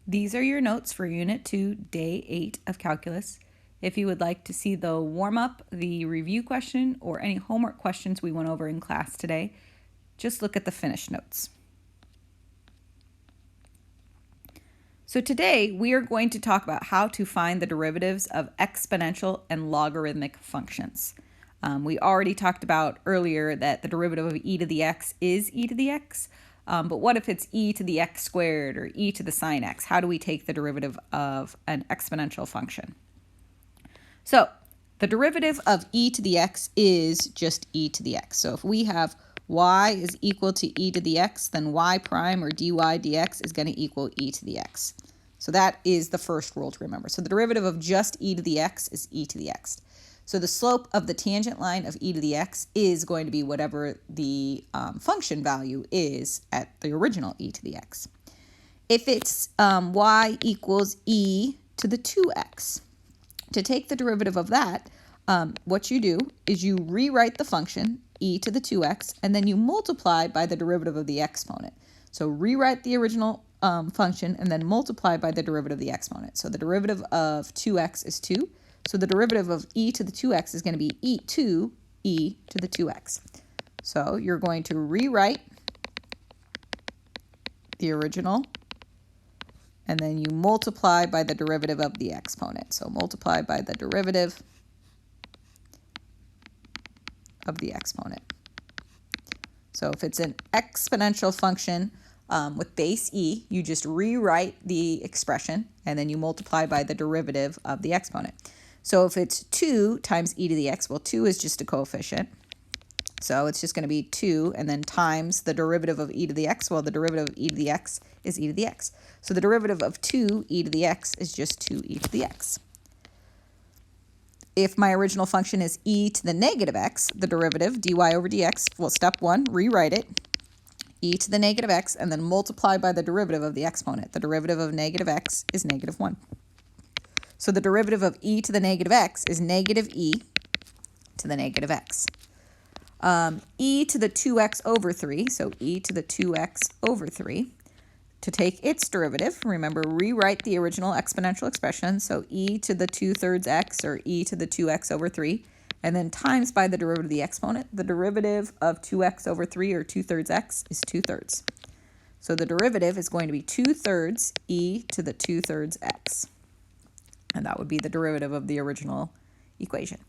These are your notes for Unit 2, Day 8 of Calculus. If you would like to see the warm-up, the review question, or any homework questions we went over in class today, just look at the finished notes. So today we are going to talk about how to find the derivatives of exponential and logarithmic functions. We already talked about earlier that the derivative of e to the x is e to the x, but what if it's e to the x squared or e to the sine x? How do we take the derivative of an exponential function? So the derivative of e to the x is just e to the x. So if we have y is equal to e to the x, then y prime or dy dx is going to equal e to the x. So that is the first rule to remember. So the derivative of just e to the x is e to the x. So the slope of the tangent line of e to the x is going to be whatever the function value is at the original e to the x. If it's y equals e to the 2x, to take the derivative of that, what you do is you rewrite the function e to the 2x, and then you multiply by the derivative of the exponent. So rewrite the original function and then multiply by the derivative of the exponent. So the derivative of 2x is 2. So the derivative of e to the 2x is going to be e to the 2x. So you're going to rewrite the original, and then you multiply by the derivative of the exponent. So multiply by the derivative of the exponent. So if it's an exponential function with base e, you just rewrite the expression, and then you multiply by the derivative of the exponent. So if it's 2 times e to the x, well, 2 is just a coefficient. So it's just going to be 2 and then times the derivative of e to the x. Well, the derivative of e to the x is e to the x. So the derivative of 2 e to the x is just 2 e to the x. If my original function is e to the negative x, the derivative dy over dx, well, step 1, rewrite it, e to the negative x, and then multiply by the derivative of the exponent. The derivative of negative x is negative 1. So the derivative of e to the negative x is negative e to the negative x. E to the 2x over 3, so e to the 2x over 3. To take its derivative, remember, rewrite the original exponential expression, so e to the 2/3 x, or e to the 2x over 3, and then times by the derivative of the exponent. The derivative of 2x over 3, or 2/3 x, is 2/3. So the derivative is going to be 2/3 e to the 2/3 x. And that would be the derivative of the original equation.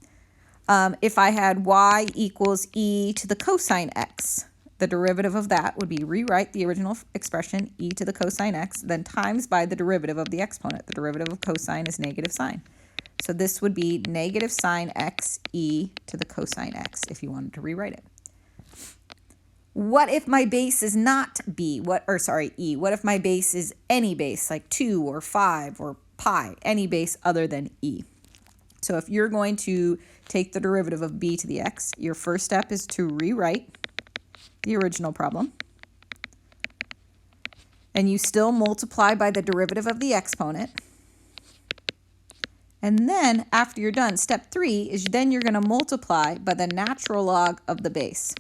If I had y equals e to the cosine x, the derivative of that would be rewrite the original expression e to the cosine x, then times by the derivative of the exponent. The derivative of cosine is negative sine. So this would be negative sine x e to the cosine x if you wanted to rewrite it. What if my base is not e? What if my base is any base, like 2 or 5 or pi, any base other than e? So if you're going to take the derivative of b to the x, your first step is to rewrite the original problem. And you still multiply by the derivative of the exponent. And then after you're done, step 3 is then you're going to multiply by the natural log of the base.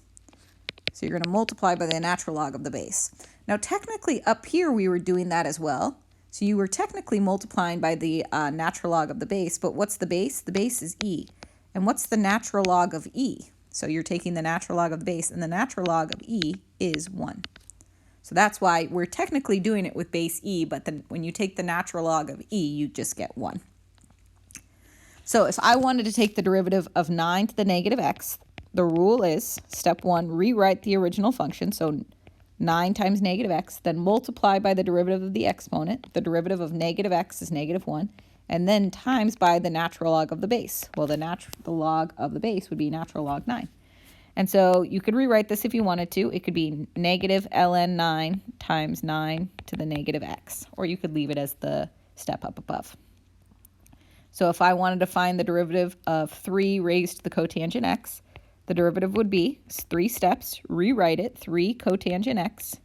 So you're going to multiply by the natural log of the base. Now technically up here we were doing that as well. So you were technically multiplying by the natural log of the base, but what's the base? The base is e. And what's the natural log of e? So you're taking the natural log of the base, and the natural log of e is 1. So that's why we're technically doing it with base e, but then when you take the natural log of e, you just get 1. So if I wanted to take the derivative of 9 to the negative x, the rule is, step 1, rewrite the original function, so 9 times negative x, then multiply by the derivative of the exponent. The derivative of negative x is negative 1, and then times by the natural log of the base. Well, the log of the base would be natural log 9. And so you could rewrite this if you wanted to. It could be negative ln 9 times 9 to the negative x, or you could leave it as the step up above. So if I wanted to find the derivative of 3 raised to the cotangent x, the derivative would be 3 steps, rewrite it, 3 cotangent x,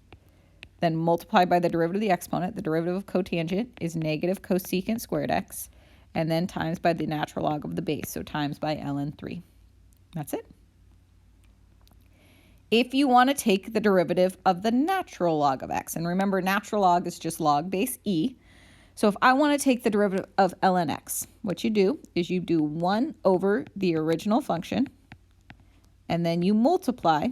then multiply by the derivative of the exponent. The derivative of cotangent is negative cosecant squared x, and then times by the natural log of the base, so times by ln 3. That's it. If you want to take the derivative of the natural log of x, and remember natural log is just log base e, So if I want to take the derivative of ln x, what you do is you do 1 over the original function, and then you multiply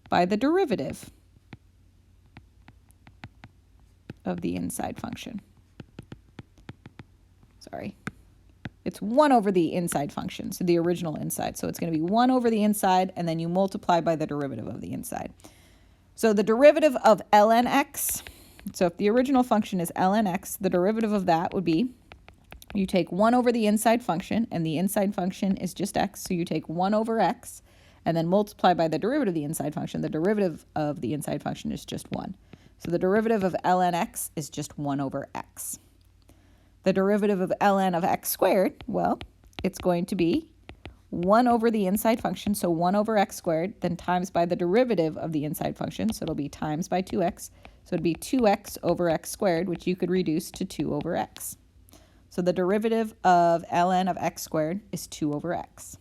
by the derivative of the inside function. Sorry. It's 1 over the inside function, so the original inside. So it's going to be 1 over the inside, and then you multiply by the derivative of the inside. So the derivative of ln x, so if the original function is ln x, the derivative of that would be, you take 1 over the inside function, and the inside function is just x, so you take 1 over x, and then multiply by the derivative of the inside function. The derivative of the inside function is just 1. So the derivative of ln x is just 1 over x. The derivative of ln of x squared, well, it's going to be 1 over the inside function, so 1 over x squared, then times by the derivative of the inside function, so it'll be times by 2x. So it'd be 2x over x squared, which you could reduce to 2 over x. So the derivative of ln of x squared is 2 over x.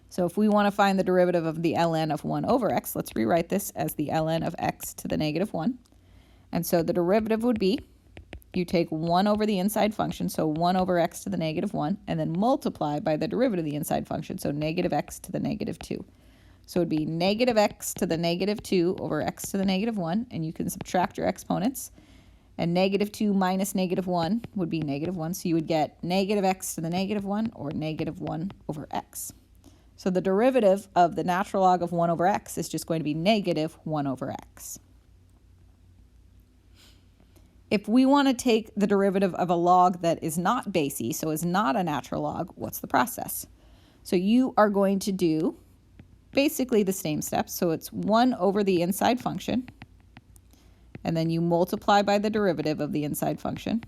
So if we want to find the derivative of the ln of 1 over x, let's rewrite this as the ln of x to the negative 1. And so the derivative would be, you take 1 over the inside function, so 1 over x to the negative 1, and then multiply by the derivative of the inside function, so negative x to the negative 2. So it would be negative x to the negative 2 over x to the negative 1, and you can subtract your exponents. And negative 2 minus negative 1 would be negative 1, so you would get negative x to the negative 1, or negative 1 over x. So the derivative of the natural log of 1 over x is just going to be negative 1 over x. If we want to take the derivative of a log that is not base e, so is not a natural log, what's the process? So you are going to do basically the same steps. So it's 1 over the inside function, and then you multiply by the derivative of the inside function.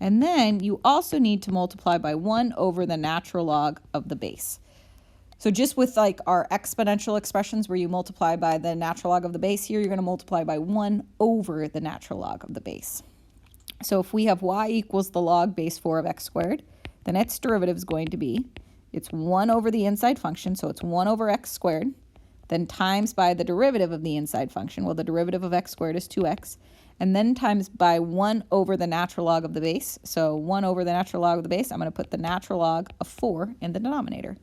And then you also need to multiply by 1 over the natural log of the base. So just with like our exponential expressions where you multiply by the natural log of the base, here you're going to multiply by 1 over the natural log of the base. So if we have y equals the log base 4 of x squared, then its derivative is going to be, it's 1 over the inside function, so it's 1 over x squared, then times by the derivative of the inside function. Well, the derivative of x squared is 2x, and then times by 1 over the natural log of the base. So 1 over the natural log of the base, I'm going to put the natural log of 4 in the denominator.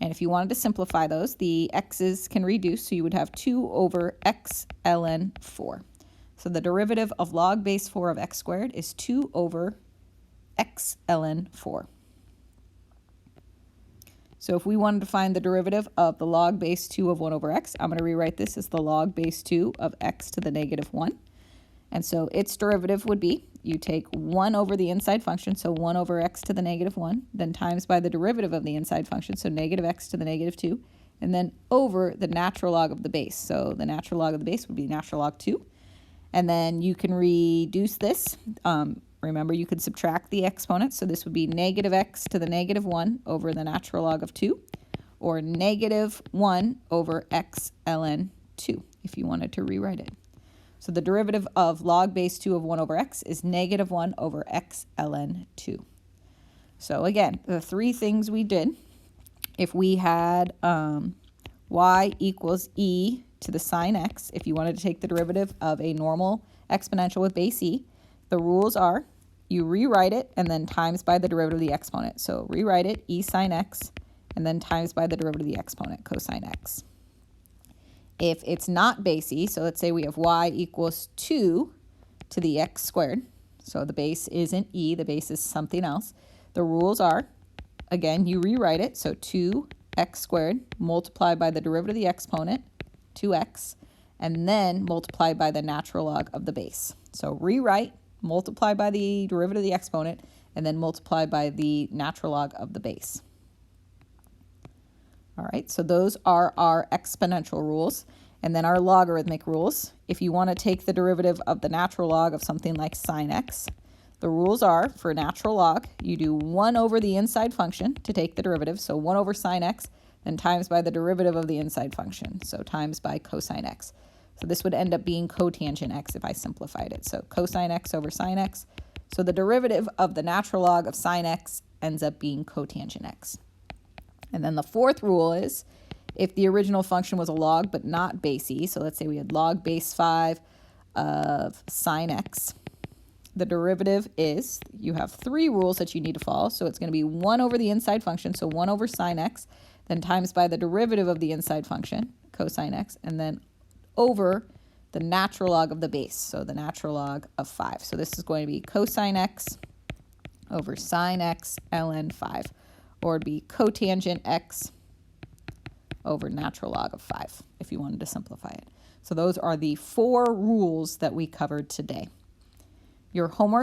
And if you wanted to simplify those, the x's can reduce, so you would have 2 over x ln 4. So the derivative of log base 4 of x squared is 2 over x ln 4. So if we wanted to find the derivative of the log base 2 of 1 over x, I'm going to rewrite this as the log base 2 of x to the negative 1. And so its derivative would be, you take 1 over the inside function, so 1 over x to the negative 1, then times by the derivative of the inside function, so negative x to the negative 2, and then over the natural log of the base. So the natural log of the base would be natural log 2. And then you can reduce this. Remember, you could subtract the exponents, so this would be negative x to the negative 1 over the natural log of 2, or negative 1 over x ln 2, if you wanted to rewrite it. So the derivative of log base 2 of 1 over x is negative 1 over x ln 2. So again, the three things we did, if we had y equals e to the sine x, if you wanted to take the derivative of a normal exponential with base e, the rules are you rewrite it and then times by the derivative of the exponent. So rewrite it, e sine x, and then times by the derivative of the exponent, cosine x. If it's not base e, so let's say we have y equals 2 to the x squared, so the base isn't e, the base is something else. The rules are, again, you rewrite it, so 2x squared multiplied by the derivative of the exponent, 2x, and then multiplied by the natural log of the base. So rewrite, multiply by the derivative of the exponent, and then multiply by the natural log of the base. All right, so those are our exponential rules. And then our logarithmic rules. If you want to take the derivative of the natural log of something like sine x, the rules are, for natural log, you do 1 over the inside function to take the derivative, so 1 over sine x, then times by the derivative of the inside function, so times by cosine x. So this would end up being cotangent x if I simplified it. So cosine x over sine x. So the derivative of the natural log of sine x ends up being cotangent x. And then the fourth rule is, if the original function was a log but not base e, so let's say we had log base 5 of sine x, the derivative is, you have 3 rules that you need to follow. So it's going to be 1 over the inside function, so 1 over sine x, then times by the derivative of the inside function, cosine x, and then over the natural log of the base, so the natural log of 5. So this is going to be cosine x over sine x ln 5, or it'd be cotangent x over natural log of 5, if you wanted to simplify it. So those are the 4 rules that we covered today. Your homework